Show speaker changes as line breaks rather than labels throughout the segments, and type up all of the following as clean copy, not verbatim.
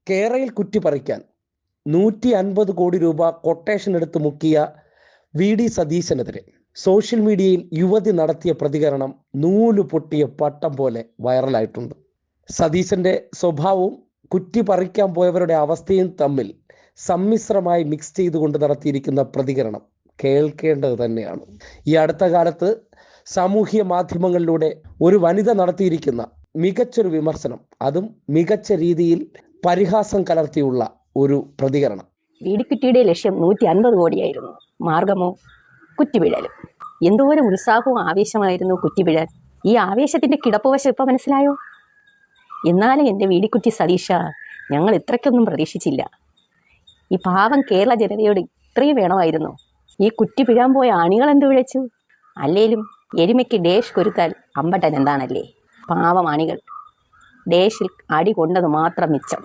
കേരയിൽ കുറ്റിപ്പറിക്കാൻ 150 കോടി രൂപ കൊട്ടേഷൻ എടുത്ത് മുക്കിയ VD സതീശനെതിരെ സോഷ്യൽ മീഡിയയിൽ യുവതി നടത്തിയ പ്രതികരണം നൂല് പൊട്ടിയ പട്ടം പോലെ വൈറലായിട്ടുണ്ട്. സതീശന്റെ സ്വഭാവവും കുറ്റി പറിക്കാൻ പോയവരുടെ അവസ്ഥയും തമ്മിൽ സമ്മിശ്രമായി മിക്സ് ചെയ്തുകൊണ്ട് നടത്തിയിരിക്കുന്ന പ്രതികരണം കേൾക്കേണ്ടത് തന്നെയാണ്. ഈ അടുത്ത കാലത്ത് സാമൂഹ്യ മാധ്യമങ്ങളിലൂടെ ഒരു വനിത നടത്തിയിരിക്കുന്ന മികച്ചൊരു വിമർശനം, അതും മികച്ച രീതിയിൽ പരിഹാസം കലർത്തിയുള്ള ഒരു പ്രതികരണം.
വീടിക്കുറ്റിയുടെ ലക്ഷ്യം 150 കോടിയായിരുന്നു. മാർഗമോ കുറ്റിപിഴലും. എന്തോരം ഉത്സാഹവും ആവേശമായിരുന്നു കുറ്റിപിഴൽ. ഈ ആവേശത്തിന്റെ കിടപ്പുവശം ഇപ്പം മനസ്സിലായോ? എന്നാലും എൻ്റെ വീടിക്കുറ്റി സതീശ, ഞങ്ങൾ ഇത്രയ്ക്കൊന്നും പ്രതീക്ഷിച്ചില്ല. ഈ പാവം കേരള ജനതയോട് ഇത്രയും വേണമായിരുന്നു. ഈ കുറ്റി പിഴാൻ പോയ അണികൾ എന്ത് വിളിച്ചു? അല്ലേലും എരുമയ്ക്ക് ഡേഷ് കൊരുത്താൽ അമ്പട്ടൻ എന്താണല്ലേ? പാവം അണികൾ ഡേഷിൽ അടി കൊണ്ടത് മാത്രം മിച്ചം.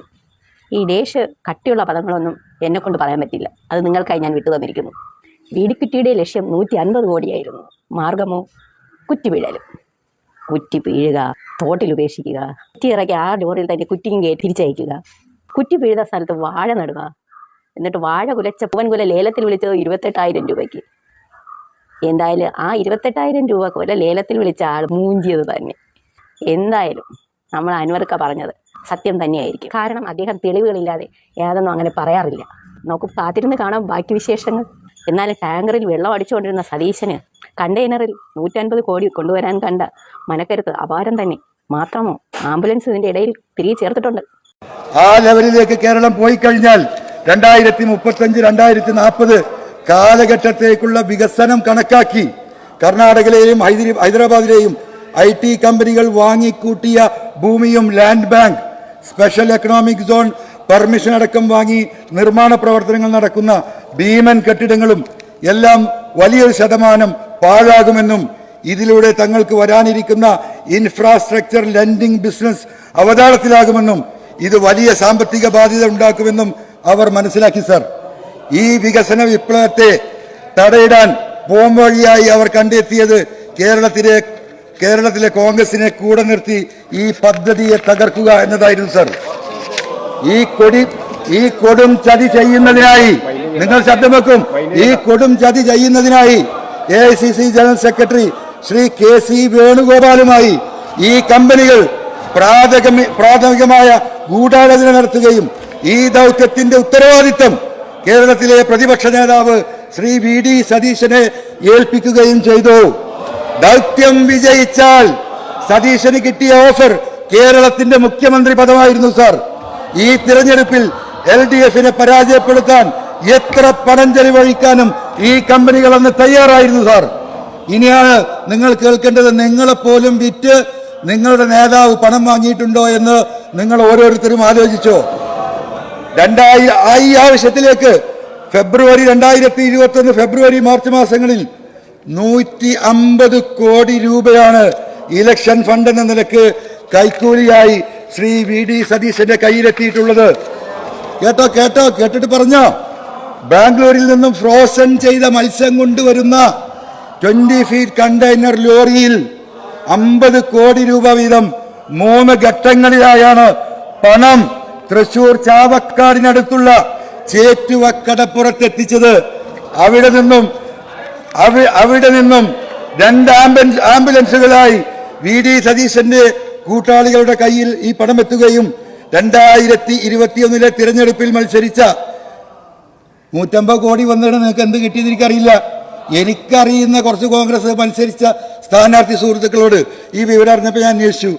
ഈ ഡേഷ് കട്ടിയുള്ള പദങ്ങളൊന്നും എന്നെക്കൊണ്ട് പറയാൻ പറ്റില്ല. അത് നിങ്ങൾക്കായി ഞാൻ വിട്ടു തന്നിരിക്കുന്നു. വീടിക്കുറ്റിയുടെ ലക്ഷ്യം 150 കോടിയായിരുന്നു. മാർഗമോ കുറ്റിപിഴലും. കുറ്റി പിഴുക, തോട്ടിൽ ഉപേക്ഷിക്കുക, കുറ്റി ഇറക്കി ആ ലോറിയിൽ തന്നെ കുറ്റിയും തിരിച്ചയക്കുക, കുറ്റി പിഴുത സ്ഥലത്ത് വാഴ നടുക, എന്നിട്ട് വാഴ കുലച്ച പൂവൻകുല ലേലത്തിൽ വിളിച്ചത് 28,000 രൂപയ്ക്ക്. എന്തായാലും ആ 28,000 രൂപ കുല ലേലത്തിൽ വിളിച്ച ആൾ മൂഞ്ചിയത് തന്നെ. എന്തായാലും നമ്മൾ അൻവർക്ക പറഞ്ഞത് സത്യം തന്നെയായിരിക്കും. കാരണം അദ്ദേഹം തെളിവുകളില്ലാതെ യാതൊന്നും അങ്ങനെ പറയാറില്ല. നമുക്ക് കാത്തിരുന്ന് കാണാം ബാക്കി വിശേഷങ്ങൾ. എന്നാൽ ടാങ്കറിൽ വെള്ളം അടിച്ചുകൊണ്ടിരുന്ന സതീശന് കണ്ടെയ്നറിൽ 150 കോടി കൊണ്ടുവരാൻ കണ്ട മനക്കരുത്ത് അപാരം തന്നെ. മാത്രമോ ആംബുലൻസ് ഇതിന്റെ ഇടയിൽ തിരികെ ചേർത്തിട്ടുണ്ട്.
ആ ലെവലിലേക്ക് കേരളം പോയി കഴിഞ്ഞാൽ 2035-2040 കാലഘട്ടത്തേക്കുള്ള വികസനം കണക്കാക്കി കർണാടകയിലെയും ഹൈദരാബാദിലെയും IT കമ്പനികൾ വാങ്ങിക്കൂട്ടിയ ഭൂമിയും land bank, special economic zone permission അടക്കം വാങ്ങി നിർമ്മാണ പ്രവർത്തനങ്ങൾ നടക്കുന്ന ഭീമൻ കെട്ടിടങ്ങളും എല്ലാം വലിയൊരു ശതമാനം പാഴാകുമെന്നും ഇതിലൂടെ തങ്ങൾക്ക് വരാനിരിക്കുന്ന ഇൻഫ്രാസ്ട്രക്ചർ ലെൻഡിംഗ് ബിസിനസ് അവതാളത്തിലാകുമെന്നും ഇത് വലിയ സാമ്പത്തിക ബാധ്യത ഉണ്ടാക്കുമെന്നും അവർ മനസ്സിലാക്കി. സർ, ഈ വികസന വിപ്ലവത്തെ തടയിടാൻ പോംവഴിയായി അവർ കണ്ടെത്തിയത് കേരളത്തിലെ കോൺഗ്രസിനെ കൂടെ നിർത്തി ഈ പദ്ധതിയെ തകർക്കുക എന്നതായിരുന്നു. സർ, ഈ കൊടും ചതി ചെയ്യുന്നതിനായി, നിങ്ങൾ ശബ്ദം വെക്കും, ഈ കൊടും ചതി ചെയ്യുന്നതിനായി AICC general secretary Shri KC വേണുഗോപാലുമായി ഈ കമ്പനികൾ പ്രാഥമികമായ ഗൂഢാലോചന നടത്തുകയും ഈ ദൗത്യത്തിന്റെ ഉത്തരവാദിത്തം കേരളത്തിലെ പ്രതിപക്ഷ നേതാവ് ശ്രീ VD സതീശനെ ഏൽപ്പിക്കുകയും ചെയ്തു. ദൗത്യം വിജയിച്ചാൽ സതീശന് കിട്ടിയ ഓഫർ കേരളത്തിന്റെ മുഖ്യമന്ത്രി പദമായിരുന്നു. സാർ, ഈ തിരഞ്ഞെടുപ്പിൽ LDFനെ പരാജയപ്പെടുത്താൻ എത്ര പണം ചെലവഴിക്കാനും ഈ കമ്പനികൾ അന്ന് തയ്യാറായിരുന്നു. സാർ, ഇനിയാണ് നിങ്ങൾ കേൾക്കേണ്ടത്. നിങ്ങളെപ്പോലും വിറ്റ് നിങ്ങളുടെ നേതാവ് പണം വാങ്ങിയിട്ടുണ്ടോ എന്ന് നിങ്ങൾ ഓരോരുത്തരും ആലോചിച്ചോ? ഈ ആവശ്യത്തിലേക്ക് ഫെബ്രുവരി 2021 ഫെബ്രുവരി മാർച്ച് മാസങ്ങളിൽ 150 കോടി രൂപയാണ് ഇലക്ഷൻ ഫണ്ട് എന്ന നിലക്ക് കൈക്കൂലിയായി ശ്രീ VD സതീശന്റെ കയ്യിലെത്തിയിട്ടുള്ളത്. കേട്ടിട്ട് പറഞ്ഞോ? ബാംഗ്ലൂരിൽ നിന്നും ഫ്രോസൺ ചെയ്ത മത്സ്യം കൊണ്ടുവരുന്ന 20 ഫീറ്റ് കണ്ടെയ്നർ ലോറിയിൽ 50 കോടി രൂപ വീതം 3 ഘട്ടങ്ങളിലായാണ് പണം തൃശൂർ ചാവക്കാടിനടുത്തുള്ള ചേറ്റുവക്കടപ്പുറത്തെത്തിച്ചത്. അവിടെ നിന്നും 2 ആംബുലൻസുകളായി VD സതീശന്റെ കൂട്ടാളികളുടെ കയ്യിൽ ഈ പണം എത്തുകയും 2021 തിരഞ്ഞെടുപ്പിൽ മത്സരിച്ച 150 കോടി വന്നിട്ട് നിങ്ങൾക്ക് എന്ത് കിട്ടിയെന്ന് എനിക്കറിയില്ല. എനിക്കറിയുന്ന കുറച്ച് കോൺഗ്രസ് മത്സരിച്ച സ്ഥാനാർത്ഥി സുഹൃത്തുക്കളോട് ഈ വിവരം അറിഞ്ഞപ്പോൾ ഞാൻ അന്വേഷിച്ചു,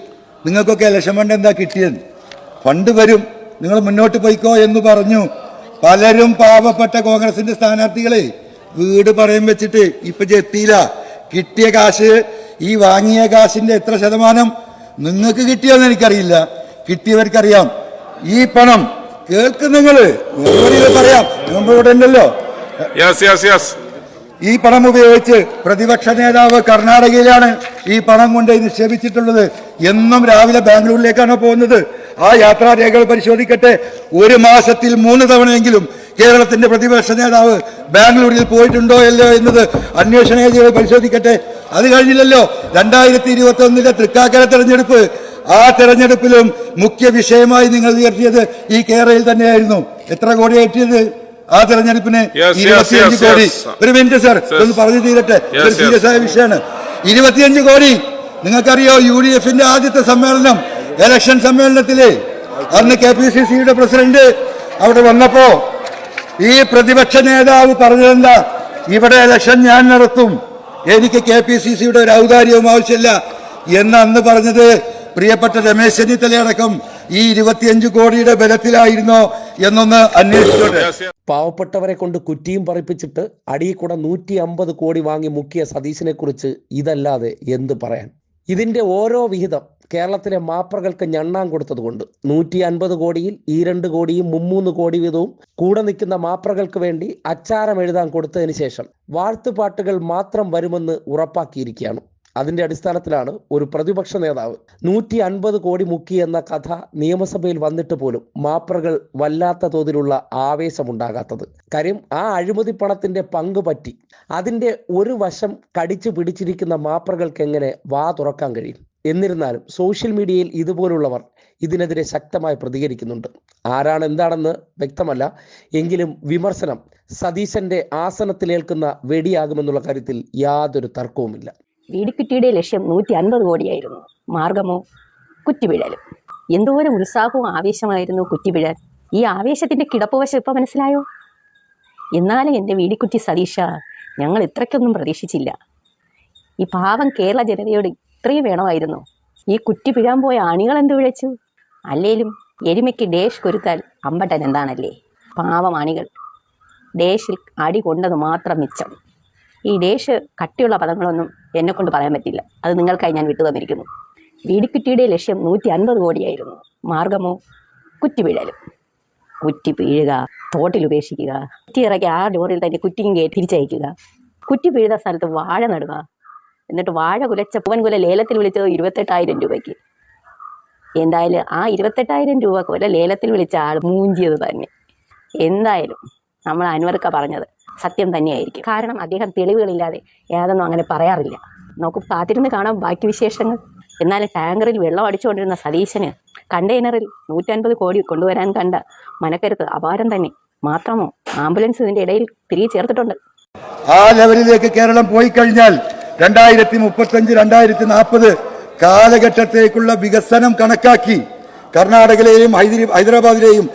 നിങ്ങൾക്കൊക്കെ ഇലക്ഷൻ ഫണ്ട് എന്താ കിട്ടിയത്? ഫണ്ട് വരും, നിങ്ങൾ മുന്നോട്ട് പോയിക്കോ എന്ന് പറഞ്ഞു. പലരും പാവപ്പെട്ട കോൺഗ്രസിന്റെ സ്ഥാനാർത്ഥികളെ വീട് പറയം വെച്ചിട്ട് ഇപ്പൊ എത്തിയില്ല. കിട്ടിയ കാശ്, ഈ വാങ്ങിയ കാശിന്റെ എത്ര ശതമാനം നിങ്ങൾക്ക് കിട്ടിയോന്ന് എനിക്കറിയില്ല, കിട്ടിയവർക്കറിയാം. ഈ പണം കേൾക്കും, നിങ്ങള് പറയാം, ഇവിടെ ഉണ്ടല്ലോ. ഈ പണം ഉപയോഗിച്ച് പ്രതിപക്ഷ നേതാവ് കർണാടകയിലാണ് ഈ പണം കൊണ്ട് നിക്ഷേപിച്ചിട്ടുള്ളത്. എന്നും രാവിലെ ബാംഗ്ലൂരിലേക്കാണോ പോകുന്നത്? ആ യാത്രാരേഖകൾ പരിശോധിക്കട്ടെ. 1 മാസത്തിൽ 3 തവണയെങ്കിലും കേരളത്തിന്റെ പ്രതിപക്ഷ നേതാവ് ബാംഗ്ലൂരിൽ പോയിട്ടുണ്ടോ അല്ലോ എന്നത് അന്വേഷണ ഏജൻസികൾ പരിശോധിക്കട്ടെ. അത് കഴിഞ്ഞില്ലല്ലോ 2021 തൃക്കാക്കര തെരഞ്ഞെടുപ്പ്. ആ തെരഞ്ഞെടുപ്പിലും മുഖ്യ വിഷയമായി നിങ്ങൾ ഉയർത്തിയത് ഈ കേരളയിൽ തന്നെയായിരുന്നു. എത്ര കോടി കിട്ടിയത് ആ തെരഞ്ഞെടുപ്പിന്? 25 കോടി. ഒരു മിനിറ്റ് സർ, ഒന്ന് പറഞ്ഞു തീരട്ടെ, ഒരു സീരിയസ് ആയ വിഷയമാണ്. 25 കോടി. നിങ്ങൾക്കറിയോ, UDF-ന്റെ ആദ്യത്തെ സമ്മേളനം, ഇലക്ഷൻ സമ്മേളനത്തില് അന്ന് KPCCയുടെ പ്രസിഡന്റ് അവിടെ വന്നപ്പോ ഈ പ്രതിപക്ഷ നേതാവ് പറഞ്ഞതെന്താ? ഇവിടെ ഇലക്ഷൻ ഞാൻ നടത്തും, എനിക്ക് KPCCയുടെ ഒരു ഔദാര്യവും ആവശ്യമില്ല എന്ന് അന്ന് പറഞ്ഞത് പ്രിയപ്പെട്ട രമേശ് ചെന്നിത്തലയടക്കം ഈ 25 കോടിയുടെ ബലത്തിലായിരുന്നോ എന്നൊന്ന് അന്വേഷിച്ചോട്ടെ.
പാവപ്പെട്ടവരെ കൊണ്ട് കുറ്റിയും പറയിപ്പിച്ചിട്ട് അടിയിൽ കൂടെ 150 കോടി വാങ്ങി മുക്കിയ സതീശനെ കുറിച്ച് ഇതല്ലാതെ എന്ത് പറയാൻ? ഇതിന്റെ ഓരോ വിഹിതം കേരളത്തിലെ മാപ്രകൾക്ക് ഞണ്ണാൻ കൊടുത്തതുകൊണ്ട് 150 കോടിയിൽ ഈ 2 കോടിയും 3 കോടി വീതവും കൂടെ നിൽക്കുന്ന മാപ്രകൾക്ക് വേണ്ടി അച്ചാരം എഴുതാൻ കൊടുത്തതിന് ശേഷം വാഴ്ത്തുപാട്ടുകൾ മാത്രം വരുമെന്ന് ഉറപ്പാക്കിയിരിക്കുകയാണ്. അതിന്റെ അടിസ്ഥാനത്തിലാണ് ഒരു പ്രതിപക്ഷ നേതാവ് 150 കോടി മുക്കി എന്ന കഥ നിയമസഭയിൽ വന്നിട്ട് പോലും മാപ്രകൾ വല്ലാത്ത തോതിലുള്ള ആവേശമുണ്ടാകാത്തത്. കാര്യം ആ അഴിമതി പണത്തിന്റെ പങ്ക് പറ്റി അതിന്റെ ഒരു വശം കടിച്ചു പിടിച്ചിരിക്കുന്ന മാപ്രകൾക്ക് എങ്ങനെ വാ തുറക്കാൻ കഴിയും? എന്നിരുന്നാലും സോഷ്യൽ മീഡിയയിൽ ഇതുപോലുള്ളവർ ഇതിനെതിരെ ശക്തമായി പ്രതികരിക്കുന്നുണ്ട്. ആരാണ് എന്താണെന്ന് വ്യക്തമല്ല, എങ്കിലും വിമർശനം സതീശന്റെ ആസനത്തിലേൽക്കുന്ന വെടിയാകുമെന്നുള്ള കാര്യത്തിൽ യാതൊരു തർക്കവുമില്ല.
വീടിക്കുറ്റിയുടെ ലക്ഷ്യം 150 കോടിയായിരുന്നു. മാർഗമോ കുറ്റിവീഴലും. എന്തോരം ഉത്സാഹവും ആവേശമായിരുന്നു കുറ്റിവീഴാൻ. ഈ ആവേശത്തിന്റെ കിടപ്പുവശം ഇപ്പം മനസ്സിലായോ? എന്നാലും എൻ്റെ വീടിക്കുറ്റി സതീശ, ഞങ്ങൾ ഇത്രയ്ക്കൊന്നും പ്രതീക്ഷിച്ചില്ല. ഈ പാവം കേരള ജനതയോട് ഇത്രയും വേണമായിരുന്നു. ഈ കുറ്റി പിഴാൻ പോയ ആണികൾ എന്ത് വിളിച്ചു? അല്ലേലും എരുമയ്ക്ക് ഡേഷ് കൊരുത്താൽ അമ്പട്ടൻ എന്താണല്ലേ? പാവം ആണികൾ ഡേഷിൽ അടി കൊണ്ടത് മാത്രം മിച്ചം. ഈ ഡേഷ് കട്ടിയുള്ള പദങ്ങളൊന്നും എന്നെക്കൊണ്ട് പറയാൻ പറ്റില്ല, അത് നിങ്ങൾക്കായി ഞാൻ വിട്ടു തന്നിരിക്കുന്നു. വീടിക്കുറ്റിയുടെ ലക്ഷ്യം 150 കോടിയായിരുന്നു. മാർഗമോ കുറ്റിവീഴലും. കുറ്റി വീഴുക, തോട്ടിൽ ഉപേക്ഷിക്കുക, കുറ്റി ഇറക്കി ആ ലോറിയിൽ തന്നെ കുറ്റിയും തിരിച്ചയക്കുക, കുറ്റി വീഴുന്ന സ്ഥലത്ത് വാഴ നടുക, എന്നിട്ട് വാഴ കുലച്ച പൂവൻകുല ലേലത്തിൽ വിളിച്ചത് 28,000 രൂപയ്ക്ക്. എന്തായാലും ആ 28,000 രൂപ കുല ലേലത്തിൽ വിളിച്ച ആൾ മൂഞ്ചിയത് തന്നെ. എന്തായാലും നമ്മൾ അൻവർക്ക പറഞ്ഞത് സത്യം തന്നെയായിരിക്കും. കാരണം അദ്ദേഹം തെളിവുകളില്ലാതെ യാതൊന്നും അങ്ങനെ പറയാറില്ല. നമുക്ക് കാത്തിരുന്ന് കാണാം ബാക്കി വിശേഷങ്ങൾ. എന്നാൽ ടാങ്കറിൽ വെള്ളം അടിച്ചുകൊണ്ടിരുന്ന സതീശന് കണ്ടെയ്നറിൽ 150 കോടി കൊണ്ടുവരാൻ കണ്ട മനക്കരുത്ത് അപാരം തന്നെ. മാത്രമോ, ആംബുലൻസ് ഇതിൻ്റെ ഇടയിൽ തിരികെ ചേർത്തിട്ടുണ്ട്.
ആ ലെവലിലേക്ക് കേരളം പോയി കഴിഞ്ഞാൽ 2035-2040 കാലഘട്ടത്തേക്കുള്ള വികസനം കണക്കാക്കി കർണാടകയിലെയും ഹൈദരാബാദിലെയും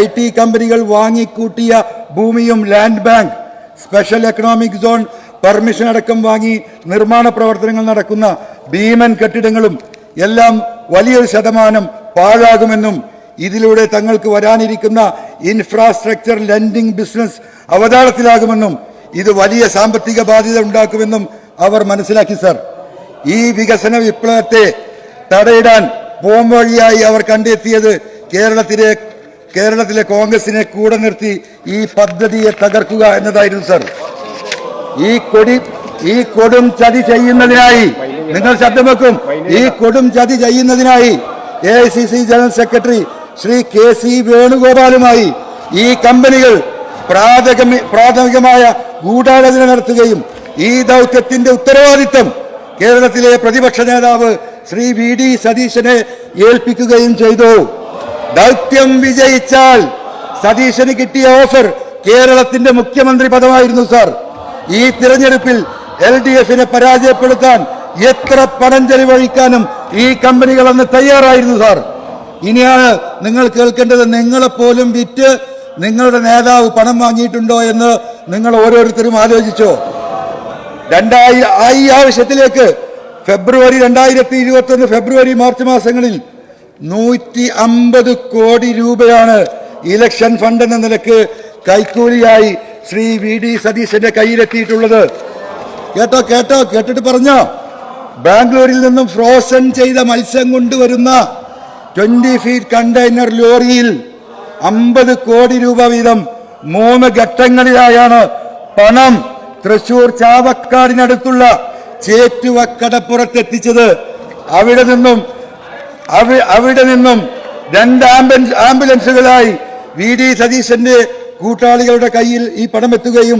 IT കമ്പനികൾ വാങ്ങിക്കൂട്ടിയ ഭൂമിയും land bank, special economic zone permission അടക്കം വാങ്ങി നിർമ്മാണ പ്രവർത്തനങ്ങൾ നടക്കുന്ന ഭീമൻ കെട്ടിടങ്ങളും എല്ലാം വലിയൊരു ശതമാനം പാഴാകുമെന്നും ഇതിലൂടെ തങ്ങൾക്ക് വരാനിരിക്കുന്ന ഇൻഫ്രാസ്ട്രക്ചർ ലെൻഡിംഗ് ബിസിനസ് അവതാളത്തിലാകുമെന്നും ഇത് വലിയ സാമ്പത്തിക ബാധ്യത ഉണ്ടാക്കുമെന്നും അവർ മനസ്സിലാക്കി. സർ, ഈ വികസന വിപ്ലവത്തെ തടയിടാൻ പോംവഴിയായി അവർ കണ്ടെത്തിയത് കേരളത്തിലെ കോൺഗ്രസിനെ കൂടെ നിർത്തി ഈ പദ്ധതിയെ തകർക്കുക എന്നതായിരുന്നു. സർ, ഈ കൊടും ചതി ചെയ്യുന്നതിനായി, നിങ്ങൾ ശബ്ദം വെക്കും, ഈ കൊടും ചതി ചെയ്യുന്നതിനായി AICC general secretary Shri KC വേണുഗോപാലുമായി ഈ കമ്പനികൾ പ്രാഥമികമായ ഗൂഢാലോചന നടത്തുകയും ഈ ദൗത്യത്തിന്റെ ഉത്തരവാദിത്തം കേരളത്തിലെ പ്രതിപക്ഷ നേതാവ് ശ്രീ VD സതീശനെ ഏൽപ്പിക്കുകയും ചെയ്തു. ദൗത്യം വിജയിച്ചാൽ സതീശന് കിട്ടിയ ഓഫർ കേരളത്തിന്റെ മുഖ്യമന്ത്രി പദമായിരുന്നു. സാർ, ഈ തിരഞ്ഞെടുപ്പിൽ LDF-നെ പരാജയപ്പെടുത്താൻ എത്ര പണം ചെലവഴിക്കാനും ഈ കമ്പനികൾ അന്ന് തയ്യാറായിരുന്നു. സാർ, ഇനിയാണ് നിങ്ങൾ കേൾക്കേണ്ടത്. നിങ്ങളെപ്പോലും വിറ്റ് നിങ്ങളുടെ നേതാവ് പണം വാങ്ങിയിട്ടുണ്ടോ എന്ന് നിങ്ങൾ ഓരോരുത്തരും ആലോചിച്ചോ? ഈ ആവശ്യത്തിലേക്ക് ഫെബ്രുവരി 2021 ഫെബ്രുവരി മാർച്ച് മാസങ്ങളിൽ 150 കോടി രൂപയാണ് ഇലക്ഷൻ ഫണ്ട് എന്ന നിലക്ക് കൈക്കൂലിയായി ശ്രീ VD സതീശന്റെ കയ്യിലെത്തിയിട്ടുള്ളത്. കേട്ടിട്ട് പറഞ്ഞോ? ബാംഗ്ലൂരിൽ നിന്നും ഫ്രോസൺ ചെയ്ത മത്സ്യം കൊണ്ടുവരുന്ന 20 ഫീറ്റ് കണ്ടെയ്നർ ലോറിയിൽ 50 കോടി രൂപ വീതം 3 ഘട്ടങ്ങളിലായാണ് പണം തൃശൂർ ചാവക്കാടിനടുത്തുള്ള ചേറ്റുവക്കടപ്പുറത്തെത്തിച്ചത്. അവിടെ നിന്നും 2 ആംബുലൻസുകളായി VD സതീശന്റെ കൂട്ടാളികളുടെ കയ്യിൽ ഈ പണം എത്തുകയും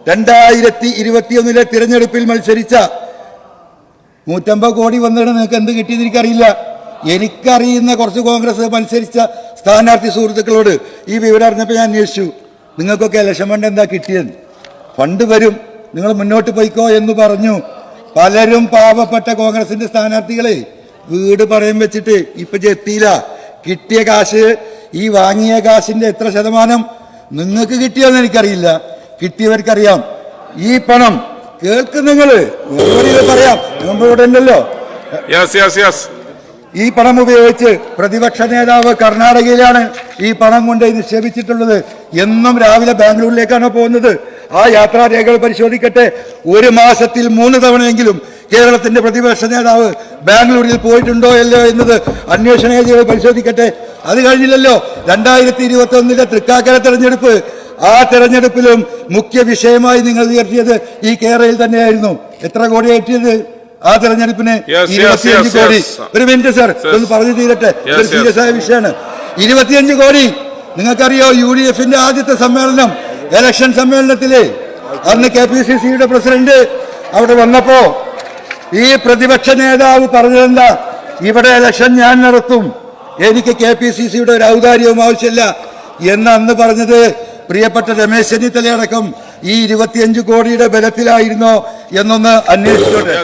2021 തിരഞ്ഞെടുപ്പിൽ മത്സരിച്ച 150 കോടി വന്നിട്ട് നിങ്ങൾക്ക് എന്ത് കിട്ടിയെന്ന് എനിക്കറിയില്ല. എനിക്കറിയുന്ന കുറച്ച് കോൺഗ്രസ് മത്സരിച്ച സ്ഥാനാർത്ഥി സുഹൃത്തുക്കളോട് ഈ വിവരം അറിഞ്ഞപ്പോൾ ഞാൻ അന്വേഷിച്ചു, നിങ്ങൾക്കൊക്കെ ഇലക്ഷൻ ഫണ്ട് എന്താ കിട്ടിയത്? ഫണ്ട് വരും, നിങ്ങൾ മുന്നോട്ട് പോയിക്കോ എന്ന് പറഞ്ഞു. പലരും പാവപ്പെട്ട കോൺഗ്രസിന്റെ സ്ഥാനാർത്ഥികളെ വീട് പണയം വെച്ചിട്ട് ഇപ്പൊ എത്തിയില്ല. കിട്ടിയ കാശ്, ഈ വാങ്ങിയ കാശിന്റെ എത്ര ശതമാനം നിങ്ങൾക്ക് കിട്ടിയെന്ന് എനിക്കറിയില്ല, കിട്ടിയവർക്കറിയാം. ഈ പണം കേൾക്കും, നിങ്ങള് പറയാം, നമ്മളിവിടെ ഉണ്ടല്ലോ. ഈ പണം ഉപയോഗിച്ച് പ്രതിപക്ഷ നേതാവ് കർണാടകയിലാണ് ഈ പണം കൊണ്ട് നിക്ഷേപിച്ചിട്ടുള്ളത്. എന്നും രാവിലെ ബാംഗ്ലൂരിലേക്കാണ് പോകുന്നത്. ആ യാത്രാരേഖകൾ പരിശോധിക്കട്ടെ. ഒരു മാസത്തിൽ 3 തവണയെങ്കിലും കേരളത്തിന്റെ പ്രതിപക്ഷ നേതാവ് ബാംഗ്ലൂരിൽ പോയിട്ടുണ്ടോ അല്ലോ എന്നത് അന്വേഷണ ഏജൻസികൾ പരിശോധിക്കട്ടെ. അത് കഴിഞ്ഞില്ലല്ലോ 2021 തൃക്കാക്കര തെരഞ്ഞെടുപ്പ്. ആ തെരഞ്ഞെടുപ്പിലും മുഖ്യ വിഷയമായി നിങ്ങൾ ഉയർത്തിയത് ഈ കേരളയിൽ തന്നെയായിരുന്നു. എത്ര കോടി കിട്ടിയത് ആ തെരഞ്ഞെടുപ്പിന്? 25 കോടി. ഒരു മിനിറ്റ് സാർ, ഒന്ന് പറഞ്ഞു തീരട്ടെ, ഒരു സീരിയസ് ആയ വിഷയമാണ്. 25 കോടി. നിങ്ങൾക്കറിയോ, UDF-ന്റെ ആദ്യത്തെ സമ്മേളനം, ഇലക്ഷൻ സമ്മേളനത്തില് അന്ന് KPCCയുടെ പ്രസിഡന്റ് അവിടെ വന്നപ്പോ ഈ പ്രതിപക്ഷ നേതാവ് പറഞ്ഞതെന്താ? ഇവിടെ ഇലക്ഷൻ ഞാൻ നടത്തും, എനിക്ക് KPCCയുടെ ഒരു ഔദാര്യവും ആവശ്യമില്ല എന്ന് അന്ന് പറഞ്ഞത് പ്രിയപ്പെട്ട രമേശ് ചെന്നിത്തലയടക്കം ഈ 25 കോടിയുടെ ബലത്തിലായിരുന്നോ എന്നൊന്ന് അന്വേഷിച്ചോട്ടെ.